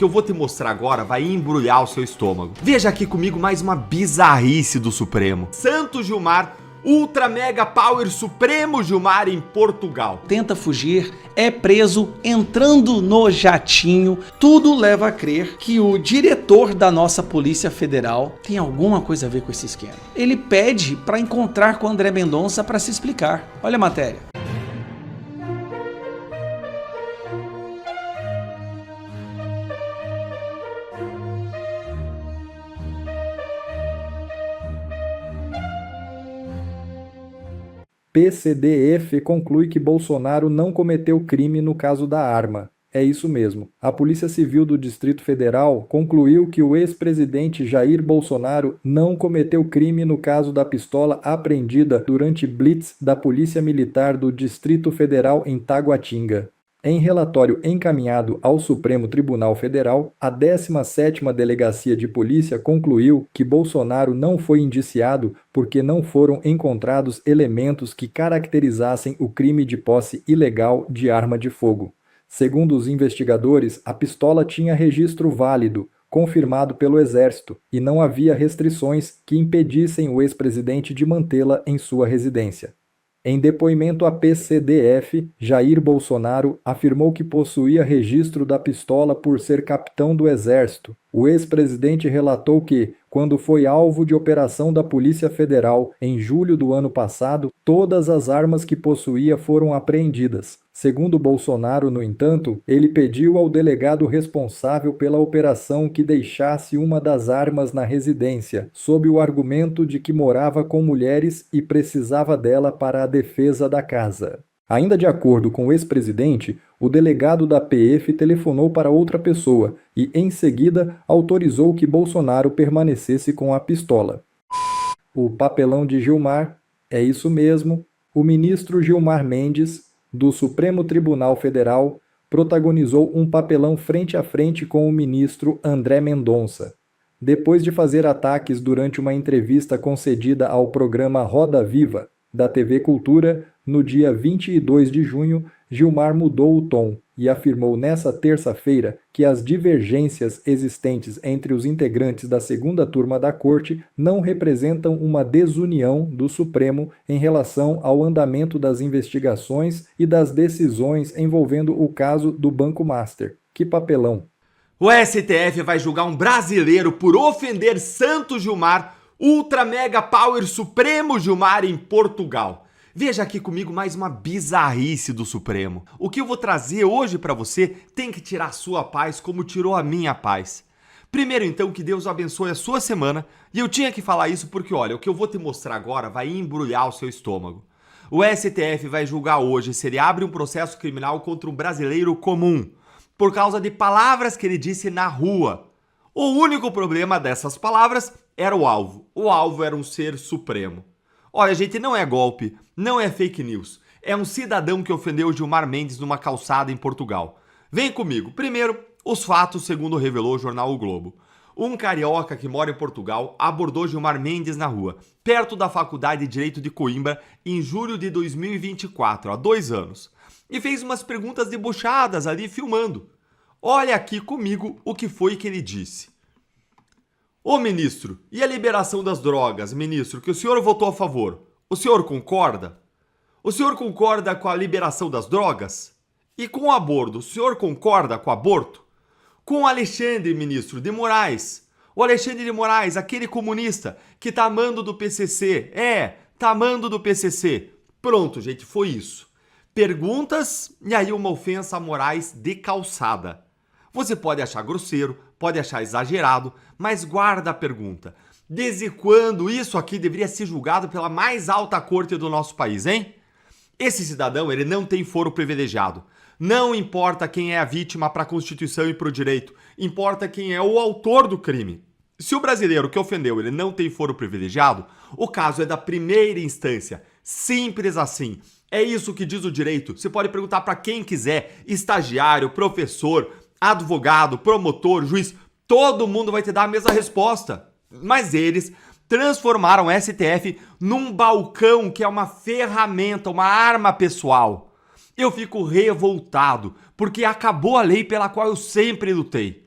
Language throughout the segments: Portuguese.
que eu vou te mostrar agora vai embrulhar o seu estômago. Veja aqui comigo mais uma bizarrice do Supremo. Santos Gilmar, Ultra Mega Power Supremo Gilmar em Portugal. Tenta fugir, é preso, entrando no jatinho. Tudo leva a crer que o diretor da nossa Polícia Federal tem alguma coisa a ver com esse esquema. Ele pede para encontrar com André Mendonça para se explicar. Olha a matéria. PCDF conclui que Bolsonaro não cometeu crime no caso da arma. É isso mesmo. A Polícia Civil do Distrito Federal concluiu que o ex-presidente Jair Bolsonaro não cometeu crime no caso da pistola apreendida durante blitz da Polícia Militar do Distrito Federal em Taguatinga. Em relatório encaminhado ao Supremo Tribunal Federal, a 17ª Delegacia de Polícia concluiu que Bolsonaro não foi indiciado porque não foram encontrados elementos que caracterizassem o crime de posse ilegal de arma de fogo. Segundo os investigadores, a pistola tinha registro válido, confirmado pelo Exército, e não havia restrições que impedissem o ex-presidente de mantê-la em sua residência. Em depoimento à PCDF, Jair Bolsonaro afirmou que possuía registro da pistola por ser capitão do Exército. O ex-presidente relatou que, quando foi alvo de operação da Polícia Federal em julho do ano passado, todas as armas que possuía foram apreendidas. Segundo Bolsonaro, no entanto, ele pediu ao delegado responsável pela operação que deixasse uma das armas na residência, sob o argumento de que morava com mulheres e precisava dela para a defesa da casa. Ainda de acordo com o ex-presidente, o delegado da PF telefonou para outra pessoa e, em seguida, autorizou que Bolsonaro permanecesse com a pistola. O papelão de Gilmar, é isso mesmo, o ministro Gilmar Mendes, do Supremo Tribunal Federal, protagonizou um papelão frente a frente com o ministro André Mendonça. Depois de fazer ataques durante uma entrevista concedida ao programa Roda Viva, da TV Cultura, no dia 22 de junho, Gilmar mudou o tom e afirmou nessa terça-feira que as divergências existentes entre os integrantes da segunda turma da Corte não representam uma desunião do Supremo em relação ao andamento das investigações e das decisões envolvendo o caso do Banco Master. Que papelão! O STF vai julgar um brasileiro por ofender Santos Gilmar, Ultra Mega Power Supremo Gilmar em Portugal. Veja aqui comigo mais uma bizarrice do Supremo. O que eu vou trazer hoje para você tem que tirar a sua paz como tirou a minha paz. Primeiro então, que Deus abençoe a sua semana, e eu tinha que falar isso porque olha, o que eu vou te mostrar agora vai embrulhar o seu estômago. O STF vai julgar hoje se ele abre um processo criminal contra um brasileiro comum, por causa de palavras que ele disse na rua. O único problema dessas palavras era o alvo. O alvo era um ser supremo. Olha, gente, não é golpe, não é fake news. É um cidadão que ofendeu Gilmar Mendes numa calçada em Portugal. Vem comigo. Primeiro, os fatos segundo revelou o jornal O Globo. Um carioca que mora em Portugal abordou Gilmar Mendes na rua, perto da Faculdade de Direito de Coimbra, em julho de 2024, há 2 anos. E fez umas perguntas debochadas ali, filmando. Olha aqui comigo o que foi que ele disse. Ô ministro, e a liberação das drogas, ministro, que o senhor votou a favor? O senhor concorda? O senhor concorda com a liberação das drogas? E com o aborto, o senhor concorda com o aborto? Com o Alexandre, ministro, de Moraes. O Alexandre de Moraes, aquele comunista que tá amando do PCC. Tá amando do PCC. Pronto, gente, foi isso. Perguntas e aí uma ofensa a Moraes de calçada. Você pode achar grosseiro, pode achar exagerado, mas guarda a pergunta. Desde quando isso aqui deveria ser julgado pela mais alta corte do nosso país, hein? Esse cidadão, ele não tem foro privilegiado. Não importa quem é a vítima para a Constituição e para o direito, importa quem é o autor do crime. Se o brasileiro que ofendeu, ele não tem foro privilegiado, o caso é da primeira instância. Simples assim. É isso que diz o direito. Você pode perguntar para quem quiser, estagiário, professor, advogado, promotor, juiz, todo mundo vai te dar a mesma resposta. Mas eles transformaram o STF num balcão que é uma ferramenta, uma arma pessoal. Eu fico revoltado, porque acabou a lei pela qual eu sempre lutei.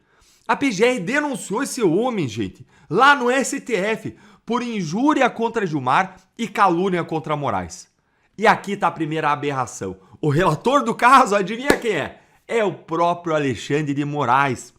A PGR denunciou esse homem, gente, lá no STF, por injúria contra Gilmar e calúnia contra Moraes. E aqui tá a primeira aberração. O relator do caso, adivinha quem é? É o próprio Alexandre de Moraes,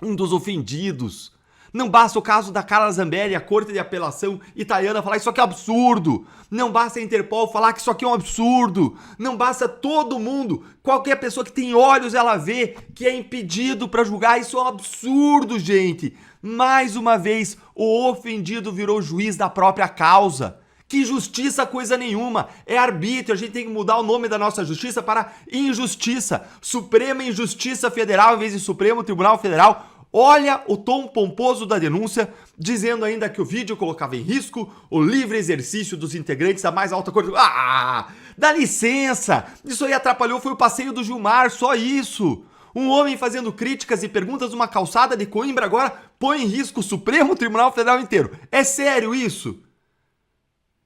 um dos ofendidos. Não basta o caso da Carla Zambelli, a Corte de Apelação italiana falar isso aqui é absurdo. Não basta a Interpol falar que isso aqui é um absurdo. Não basta todo mundo, qualquer pessoa que tem olhos, ela vê que é impedido para julgar. Isso é um absurdo, gente. Mais uma vez, o ofendido virou juiz da própria causa. Que justiça coisa nenhuma, é arbítrio, a gente tem que mudar o nome da nossa justiça para injustiça. Suprema Injustiça Federal em vez de Supremo Tribunal Federal. Olha o tom pomposo da denúncia, dizendo ainda que o vídeo colocava em risco o livre exercício dos integrantes da mais alta corte. Ah, dá licença, isso aí atrapalhou, foi o passeio do Gilmar, só isso. Um homem fazendo críticas e perguntas numa calçada de Coimbra agora põe em risco o Supremo Tribunal Federal inteiro. É sério isso?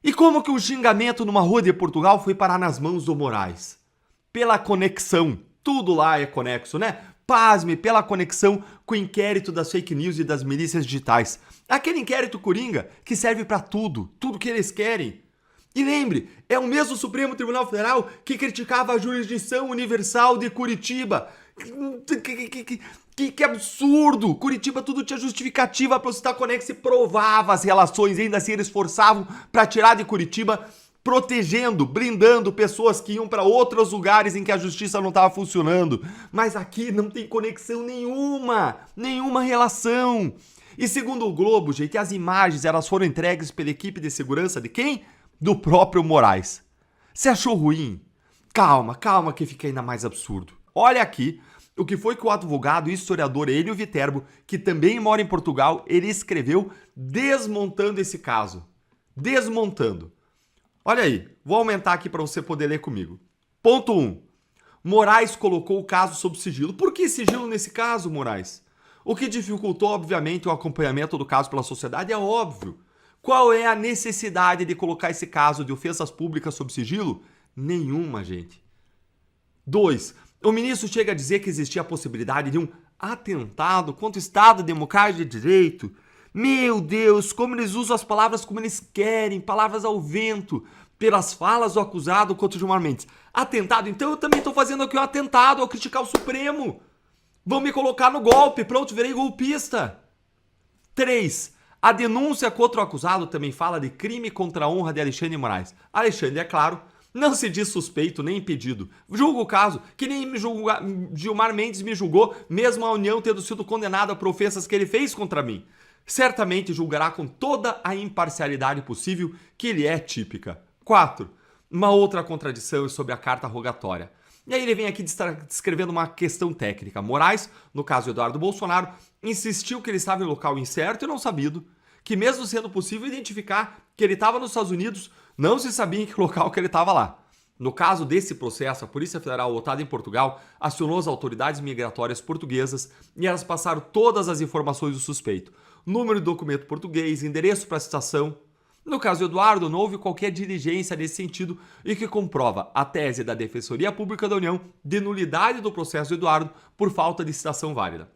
E como que o xingamento numa rua de Portugal foi parar nas mãos do Moraes? Pela conexão, tudo lá é conexo, né? Pasme, pela conexão com o inquérito das fake news e das milícias digitais. Aquele inquérito coringa que serve pra tudo que eles querem. E lembre, é o mesmo Supremo Tribunal Federal que criticava a jurisdição universal de Curitiba. Que absurdo! Curitiba tudo tinha justificativa para você estar conexo e provava as relações, ainda assim eles forçavam para tirar de Curitiba, protegendo, blindando pessoas que iam para outros lugares em que a justiça não estava funcionando. Mas aqui não tem conexão nenhuma relação. E segundo o Globo, gente, as imagens elas foram entregues pela equipe de segurança de quem? Do próprio Moraes. Você achou ruim? Calma que fica ainda mais absurdo. Olha aqui o que foi que o advogado e historiador Enio Viterbo, que também mora em Portugal, ele escreveu desmontando esse caso. Desmontando. Olha aí, vou aumentar aqui para você poder ler comigo. Ponto 1. Moraes colocou o caso sob sigilo. Por que sigilo nesse caso, Moraes? O que dificultou, obviamente, o acompanhamento do caso pela sociedade é óbvio. Qual é a necessidade de colocar esse caso de ofensas públicas sob sigilo? Nenhuma, gente. 2. O ministro chega a dizer que existia a possibilidade de um atentado contra o Estado Democrático de Direito. Meu Deus, como eles usam as palavras como eles querem, palavras ao vento, pelas falas do acusado contra o Gilmar Mendes. Atentado? Então eu também estou fazendo aqui um atentado ao criticar o Supremo. Vão me colocar no golpe, pronto, virei golpista. 3. A denúncia contra o acusado também fala de crime contra a honra de Alexandre de Moraes. Alexandre, é claro, não se diz suspeito nem impedido. Julga o caso, que nem Gilmar Mendes me julgou, mesmo a União tendo sido condenada por ofensas que ele fez contra mim. Certamente julgará com toda a imparcialidade possível, que lhe é típica. 4. Uma outra contradição sobre a carta rogatória. E aí ele vem aqui descrevendo uma questão técnica. Moraes, no caso Eduardo Bolsonaro, insistiu que ele estava em local incerto e não sabido, que mesmo sendo possível identificar que ele estava nos Estados Unidos, não se sabia em que local que ele estava lá. No caso desse processo, a Polícia Federal, lotada em Portugal, acionou as autoridades migratórias portuguesas e elas passaram todas as informações do suspeito. Número de documento português, endereço para a citação. No caso do Eduardo, não houve qualquer diligência nesse sentido e que comprova a tese da Defensoria Pública da União de nulidade do processo do Eduardo por falta de citação válida.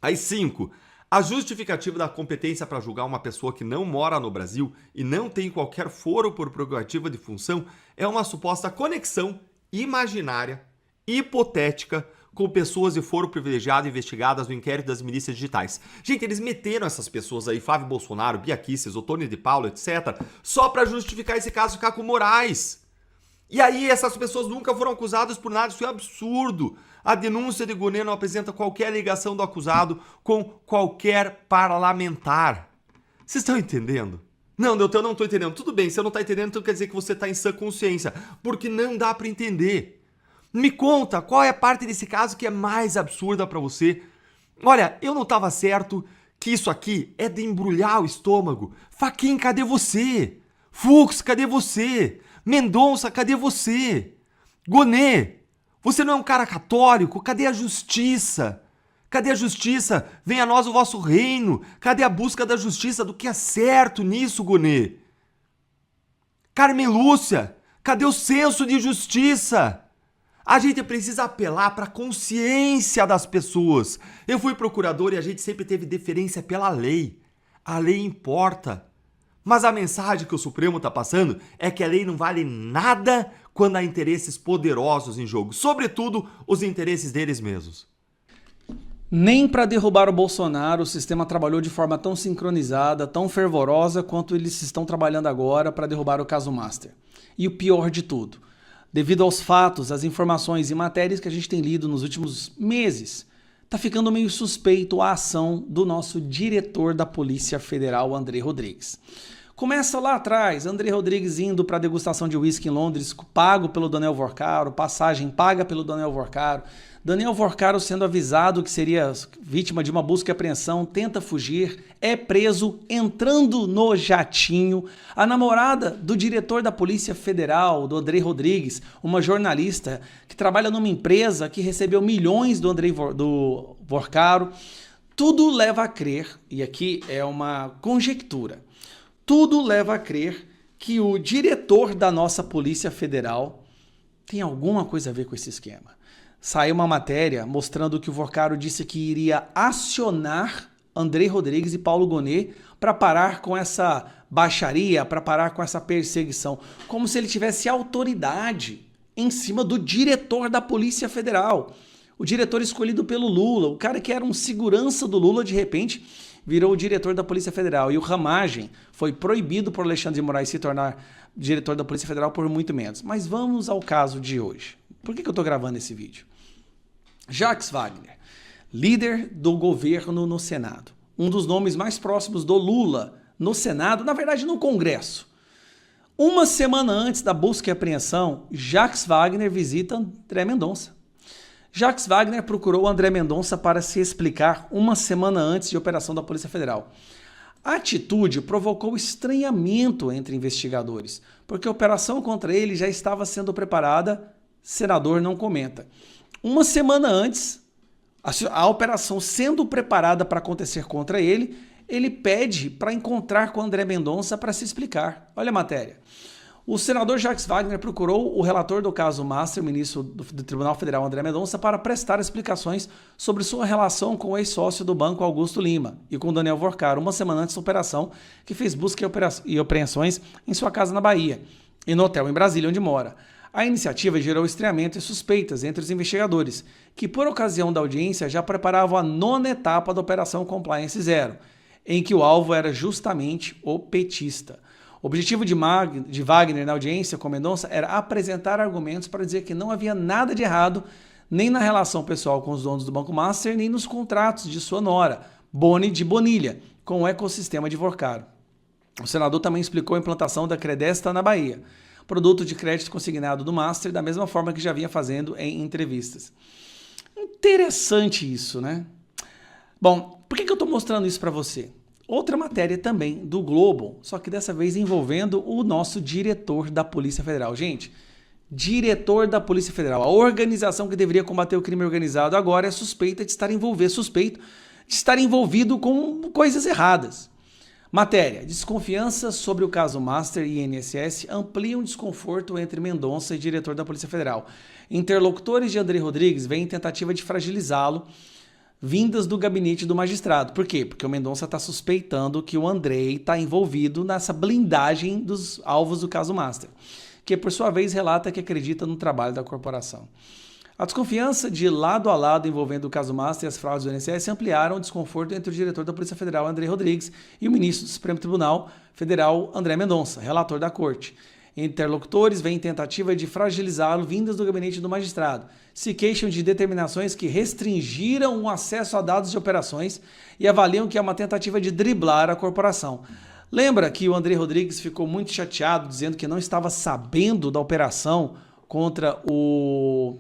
Aí 5. A justificativa da competência para julgar uma pessoa que não mora no Brasil e não tem qualquer foro por prerrogativa de função é uma suposta conexão imaginária, hipotética, com pessoas de foro privilegiado investigadas no inquérito das milícias digitais. Gente, eles meteram essas pessoas aí, Flávio Bolsonaro, Bia Kicis, Otônio de Paulo, etc., só para justificar esse caso ficar com Moraes. E aí essas pessoas nunca foram acusadas por nada, isso é absurdo. A denúncia de Gonê não apresenta qualquer ligação do acusado com qualquer parlamentar. Vocês estão entendendo? Não, eu não estou entendendo. Tudo bem, se eu não está entendendo, então quer dizer que você está em sã consciência, porque não dá para entender. Me conta, qual é a parte desse caso que é mais absurda para você? Olha, eu não estava certo que isso aqui é de embrulhar o estômago. Fachin, cadê você? Fux, cadê você? Mendonça, cadê você? Gonê, você não é um cara católico? Cadê a justiça? Cadê a justiça? Venha a nós o vosso reino. Cadê a busca da justiça, do que é certo nisso, Gonê? Carmen Lúcia, cadê o senso de justiça? A gente precisa apelar para a consciência das pessoas. Eu fui procurador e a gente sempre teve deferência pela lei. A lei importa. Mas a mensagem que o Supremo está passando é que a lei não vale nada quando há interesses poderosos em jogo, sobretudo os interesses deles mesmos. Nem para derrubar o Bolsonaro o sistema trabalhou de forma tão sincronizada, tão fervorosa quanto eles estão trabalhando agora para derrubar o caso Master. E o pior de tudo, devido aos fatos, às informações e matérias que a gente tem lido nos últimos meses, tá ficando meio suspeito a ação do nosso diretor da Polícia Federal, André Rodrigues. Começa lá atrás, André Rodrigues indo para a degustação de uísque em Londres, pago pelo Daniel Vorcaro, passagem paga pelo Daniel Vorcaro. Daniel Vorcaro sendo avisado que seria vítima de uma busca e apreensão, tenta fugir, é preso, entrando no jatinho. A namorada do diretor da Polícia Federal, do André Rodrigues, uma jornalista que trabalha numa empresa que recebeu milhões do do Vorcaro. Tudo leva a crer, e aqui é uma conjectura, tudo leva a crer que o diretor da nossa Polícia Federal tem alguma coisa a ver com esse esquema. Saiu uma matéria mostrando que o Vorcaro disse que iria acionar André Rodrigues e Paulo Gonet para parar com essa baixaria, para parar com essa perseguição, como se ele tivesse autoridade em cima do diretor da Polícia Federal. O diretor escolhido pelo Lula, o cara que era um segurança do Lula, de repente virou o diretor da Polícia Federal. E o Ramagem foi proibido por Alexandre de Moraes se tornar diretor da Polícia Federal por muito menos. Mas vamos ao caso de hoje. Por que eu estou gravando esse vídeo? Jacques Wagner, líder do governo no Senado. Um dos nomes mais próximos do Lula no Senado, na verdade no Congresso. Uma semana antes da busca e apreensão, Jacques Wagner visita André Mendonça. Jacques Wagner procurou André Mendonça para se explicar uma semana antes de operação da Polícia Federal. A atitude provocou estranhamento entre investigadores, porque a operação contra ele já estava sendo preparada, senador não comenta. Uma semana antes, a operação sendo preparada para acontecer contra ele, ele pede para encontrar com André Mendonça para se explicar. Olha a matéria. O senador Jacques Wagner procurou o relator do caso Master, o ministro do Tribunal Federal, André Mendonça, para prestar explicações sobre sua relação com o ex-sócio do banco Augusto Lima e com Daniel Vorcaro, uma semana antes da operação, que fez busca e apreensões em sua casa na Bahia e no hotel em Brasília, onde mora. A iniciativa gerou estranhamento e suspeitas entre os investigadores, que por ocasião da audiência já preparavam a 9ª etapa da Operação Compliance Zero, em que o alvo era justamente o petista. O objetivo de Wagner na audiência com Mendonça era apresentar argumentos para dizer que não havia nada de errado nem na relação pessoal com os donos do Banco Master, nem nos contratos de sua nora, Boni de Bonilha, com o ecossistema de Vorcaro. O senador também explicou a implantação da Credesta na Bahia, produto de crédito consignado do Master, da mesma forma que já vinha fazendo em entrevistas. Interessante isso, né? Bom, por que eu estou mostrando isso para você? Outra matéria também do Globo, só que dessa vez envolvendo o nosso diretor da Polícia Federal. Gente, diretor da Polícia Federal, a organização que deveria combater o crime organizado, agora é suspeito de estar envolvido com coisas erradas. Matéria: desconfiança sobre o caso Master e INSS ampliam desconforto entre Mendonça e diretor da Polícia Federal. Interlocutores de André Rodrigues veem tentativa de fragilizá-lo, vindas do gabinete do magistrado. Por quê? Porque o Mendonça está suspeitando que o Andrei está envolvido nessa blindagem dos alvos do caso Master, que por sua vez relata que acredita no trabalho da corporação. A desconfiança de lado a lado envolvendo o caso Master e as fraudes do INSS ampliaram o desconforto entre o diretor da Polícia Federal, André Rodrigues, e o ministro do Supremo Tribunal Federal, André Mendonça, relator da corte. Interlocutores veem tentativa de fragilizá-lo vindas do gabinete do magistrado. Se queixam de determinações que restringiram o acesso a dados de operações e avaliam que é uma tentativa de driblar a corporação. Lembra que o André Rodrigues ficou muito chateado, dizendo que não estava sabendo da operação contra o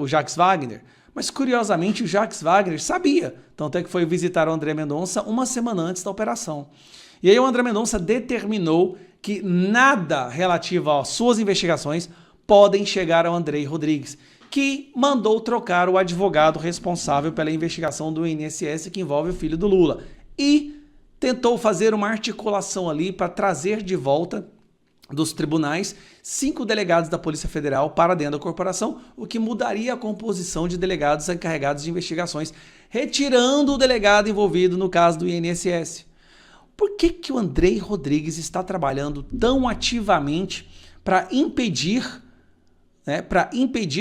Jacques Wagner? Mas, curiosamente, o Jacques Wagner sabia, tanto é que foi visitar o André Mendonça uma semana antes da operação. E aí o André Mendonça determinou que nada relativo às suas investigações podem chegar ao André Rodrigues, que mandou trocar o advogado responsável pela investigação do INSS que envolve o filho do Lula e tentou fazer uma articulação ali para trazer de volta dos tribunais, 5 delegados da Polícia Federal para dentro da corporação, o que mudaria a composição de delegados encarregados de investigações, retirando o delegado envolvido no caso do INSS. Por que o Andrei Rodrigues está trabalhando tão ativamente para impedir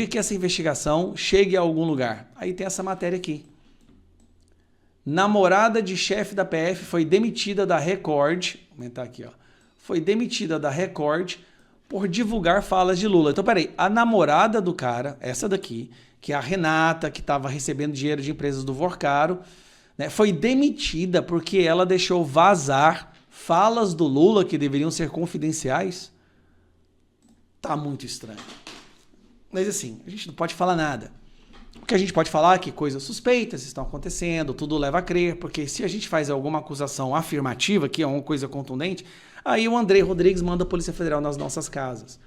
que essa investigação chegue a algum lugar? Aí tem essa matéria aqui. Namorada de chefe da PF foi demitida da Record. Vou aumentar aqui, ó. Foi demitida da Record por divulgar falas de Lula. Então, peraí, a namorada do cara, essa daqui, que é a Renata, que estava recebendo dinheiro de empresas do Vorcaro, né, foi demitida porque ela deixou vazar falas do Lula que deveriam ser confidenciais? Tá muito estranho. Mas assim, a gente não pode falar nada. O que a gente pode falar é que coisas suspeitas estão acontecendo, tudo leva a crer, porque se a gente faz alguma acusação afirmativa, que é uma coisa contundente, aí o Andrei Rodrigues manda a Polícia Federal nas nossas casas.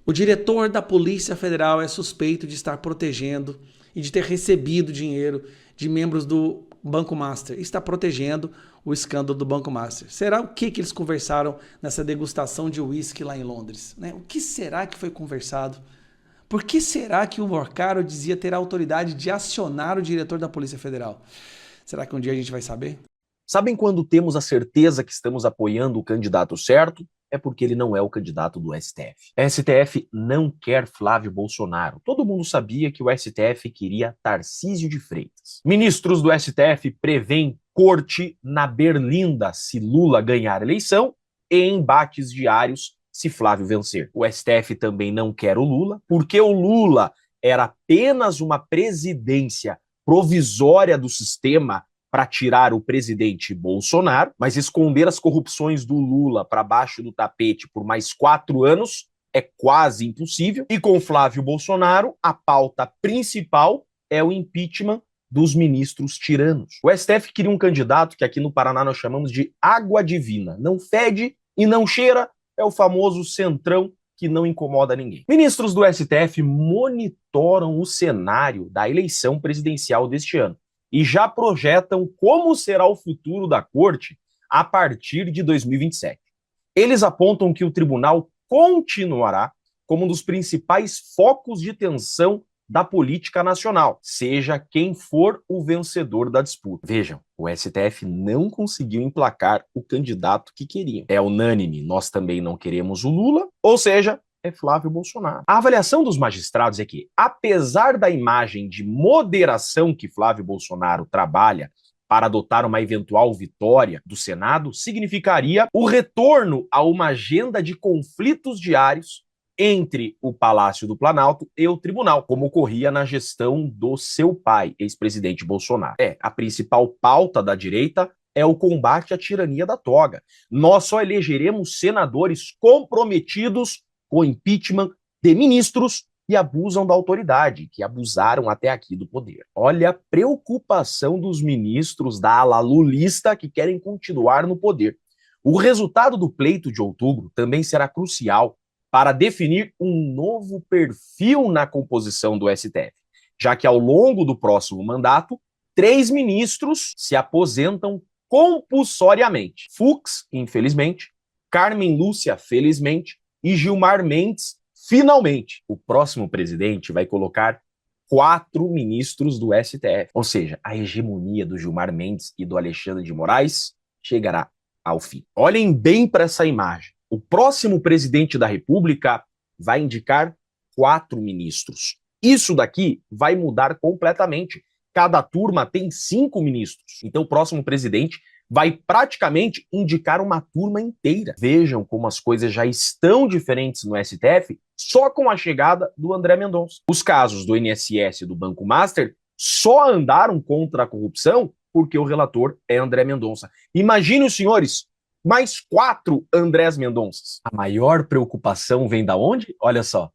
O diretor da Polícia Federal é suspeito de estar protegendo e de ter recebido dinheiro de membros do Banco Master. Está protegendo o escândalo do Banco Master. Será o que eles conversaram nessa degustação de uísque lá em Londres? Né? O que será que foi conversado? Por que será que o Vorcaro dizia ter a autoridade de acionar o diretor da Polícia Federal? Será que um dia a gente vai saber? Sabem quando temos a certeza que estamos apoiando o candidato certo? É porque ele não é o candidato do STF. A STF não quer Flávio Bolsonaro. Todo mundo sabia que o STF queria Tarcísio de Freitas. Ministros do STF prevêem corte na Berlinda se Lula ganhar a eleição e embates diários se Flávio vencer. O STF também não quer o Lula, porque o Lula era apenas uma presidência provisória do sistema para tirar o presidente Bolsonaro, mas esconder as corrupções do Lula para baixo do tapete por mais 4 anos é quase impossível. E com Flávio Bolsonaro, a pauta principal é o impeachment dos ministros tiranos. O STF queria um candidato que aqui no Paraná nós chamamos de água divina. Não fede e não cheira, é o famoso centrão que não incomoda ninguém. Ministros do STF monitoram o cenário da eleição presidencial deste ano e já projetam como será o futuro da corte a partir de 2027. Eles apontam que o tribunal continuará como um dos principais focos de tensão da política nacional, seja quem for o vencedor da disputa. Vejam, o STF não conseguiu emplacar o candidato que queriam. É unânime, nós também não queremos o Lula, ou seja, é Flávio Bolsonaro. A avaliação dos magistrados é que, apesar da imagem de moderação que Flávio Bolsonaro trabalha para adotar uma eventual vitória do Senado, significaria o retorno a uma agenda de conflitos diários entre o Palácio do Planalto e o tribunal, como ocorria na gestão do seu pai, ex-presidente Bolsonaro. A principal pauta da direita é o combate à tirania da toga. Nós só elegeremos senadores comprometidos com o impeachment de ministros e abusam da autoridade, que abusaram até aqui do poder. Olha a preocupação dos ministros da ala lulista que querem continuar no poder. O resultado do pleito de outubro também será crucial para definir um novo perfil na composição do STF, já que ao longo do próximo mandato, 3 ministros se aposentam compulsoriamente. Fux, infelizmente, Carmen Lúcia, felizmente, e Gilmar Mendes, finalmente. O próximo presidente vai colocar 4 ministros do STF, ou seja, a hegemonia do Gilmar Mendes e do Alexandre de Moraes chegará ao fim. Olhem bem para essa imagem. O próximo presidente da República vai indicar 4 ministros. Isso daqui vai mudar completamente. Cada turma tem 5 ministros. Então o próximo presidente vai praticamente indicar uma turma inteira. Vejam como as coisas já estão diferentes no STF só com a chegada do André Mendonça. Os casos do INSS e do Banco Master só andaram contra a corrupção porque o relator é André Mendonça. Imaginem os senhores, mais 4 Andrés Mendonças. A maior preocupação vem da onde? Olha só.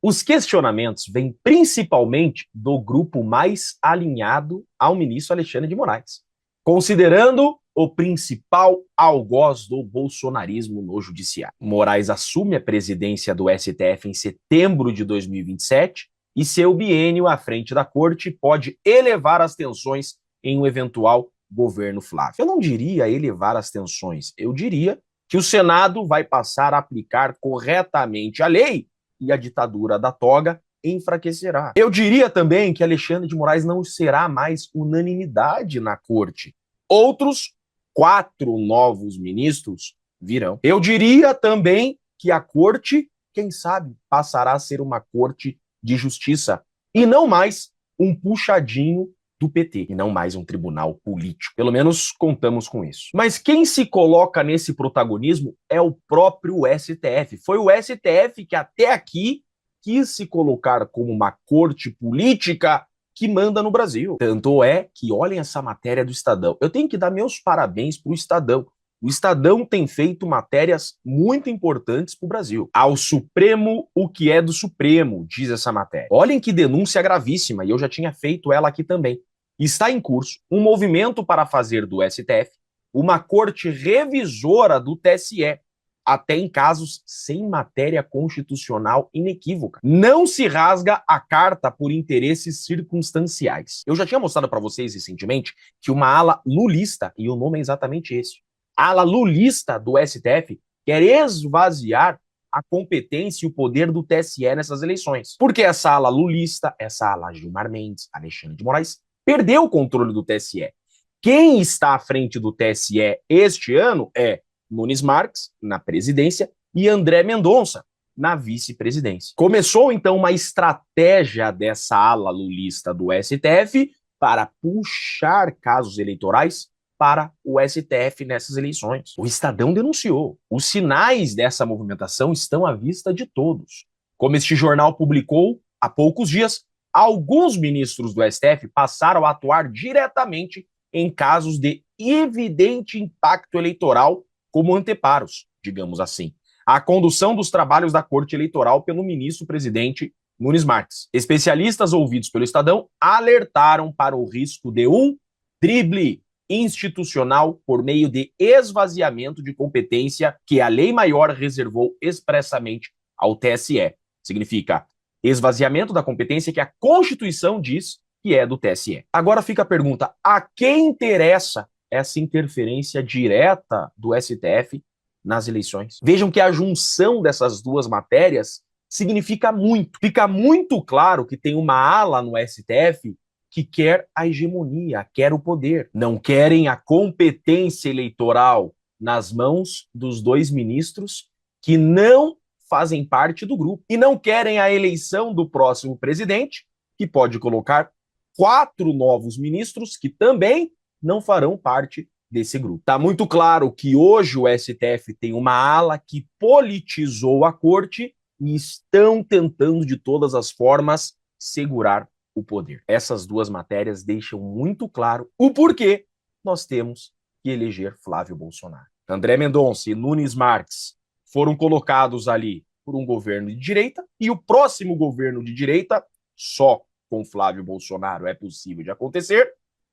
Os questionamentos vêm principalmente do grupo mais alinhado ao ministro Alexandre de Moraes, considerando o principal algoz do bolsonarismo no judiciário. Moraes assume a presidência do STF em setembro de 2027 e seu biênio à frente da corte pode elevar as tensões em um eventual governo Flávio. Eu não diria elevar as tensões, eu diria que o Senado vai passar a aplicar corretamente a lei e a ditadura da toga enfraquecerá. Eu diria também que Alexandre de Moraes não será mais unanimidade na corte. Outros 4 novos ministros virão. Eu diria também que a corte, quem sabe, passará a ser uma corte de justiça e não mais um puxadinho do PT, e não mais um tribunal político. Pelo menos contamos com isso. Mas quem se coloca nesse protagonismo é o próprio STF. Foi o STF que até aqui quis se colocar como uma corte política que manda no Brasil. Tanto é que olhem essa matéria do Estadão. Eu tenho que dar meus parabéns para o Estadão. O Estadão tem feito matérias muito importantes para o Brasil. Ao Supremo, o que é do Supremo, diz essa matéria. Olhem que denúncia gravíssima, e eu já tinha feito ela aqui também. Está em curso um movimento para fazer do STF uma corte revisora do TSE, até em casos sem matéria constitucional inequívoca. Não se rasga a carta por interesses circunstanciais. Eu já tinha mostrado para vocês recentemente que uma ala lulista, e o nome é exatamente esse, a ala lulista do STF quer esvaziar a competência e o poder do TSE nessas eleições. Porque essa ala lulista, essa ala Gilmar Mendes, Alexandre de Moraes, perdeu o controle do TSE. Quem está à frente do TSE este ano é Nunes Marques, na presidência, e André Mendonça, na vice-presidência. Começou, então, uma estratégia dessa ala lulista do STF para puxar casos eleitorais para o STF nessas eleições. O Estadão denunciou. Os sinais dessa movimentação estão à vista de todos. Como este jornal publicou há poucos dias, alguns ministros do STF passaram a atuar diretamente em casos de evidente impacto eleitoral, como anteparos, digamos assim, à condução dos trabalhos da Corte Eleitoral pelo ministro-presidente Nunes Marques. Especialistas ouvidos pelo Estadão alertaram para o risco de um drible institucional por meio de esvaziamento de competência que a lei maior reservou expressamente ao TSE. Significa esvaziamento da competência que a Constituição diz que é do TSE. Agora fica a pergunta, a quem interessa essa interferência direta do STF nas eleições? Vejam que a junção dessas duas matérias significa muito. Fica muito claro que tem uma ala no STF que quer a hegemonia, quer o poder. Não querem a competência eleitoral nas mãos dos 2 ministros que não fazem parte do grupo. E não querem a eleição do próximo presidente, que pode colocar 4 novos ministros que também não farão parte desse grupo. Está muito claro que hoje o STF tem uma ala que politizou a corte e estão tentando de todas as formas segurar o poder. Essas duas matérias deixam muito claro o porquê nós temos que eleger Flávio Bolsonaro. André Mendonça e Nunes Marques foram colocados ali por um governo de direita e o próximo governo de direita, só com Flávio Bolsonaro é possível de acontecer,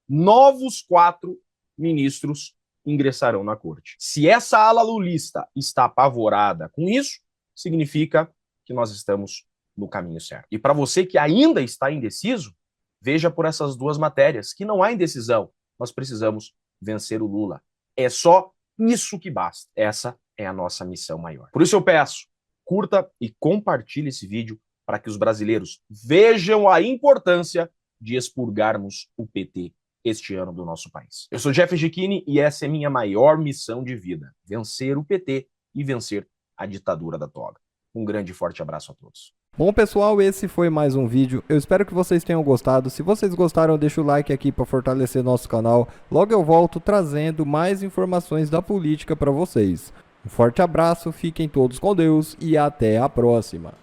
novos 4 ministros ingressarão na corte. Se essa ala lulista está apavorada com isso, significa que nós estamos no caminho certo. E para você que ainda está indeciso, veja por essas duas matérias, que não há indecisão. Nós precisamos vencer o Lula. É só isso que basta. Essa é a nossa missão maior. Por isso eu peço, curta e compartilhe esse vídeo para que os brasileiros vejam a importância de expurgarmos o PT este ano do nosso país. Eu sou Jeff Gichini e essa é minha maior missão de vida, vencer o PT e vencer a ditadura da toga. Um grande e forte abraço a todos. Bom, pessoal, esse foi mais um vídeo. Eu espero que vocês tenham gostado. Se vocês gostaram, deixa o like aqui para fortalecer nosso canal. Logo eu volto trazendo mais informações da política para vocês. Um forte abraço, fiquem todos com Deus e até a próxima.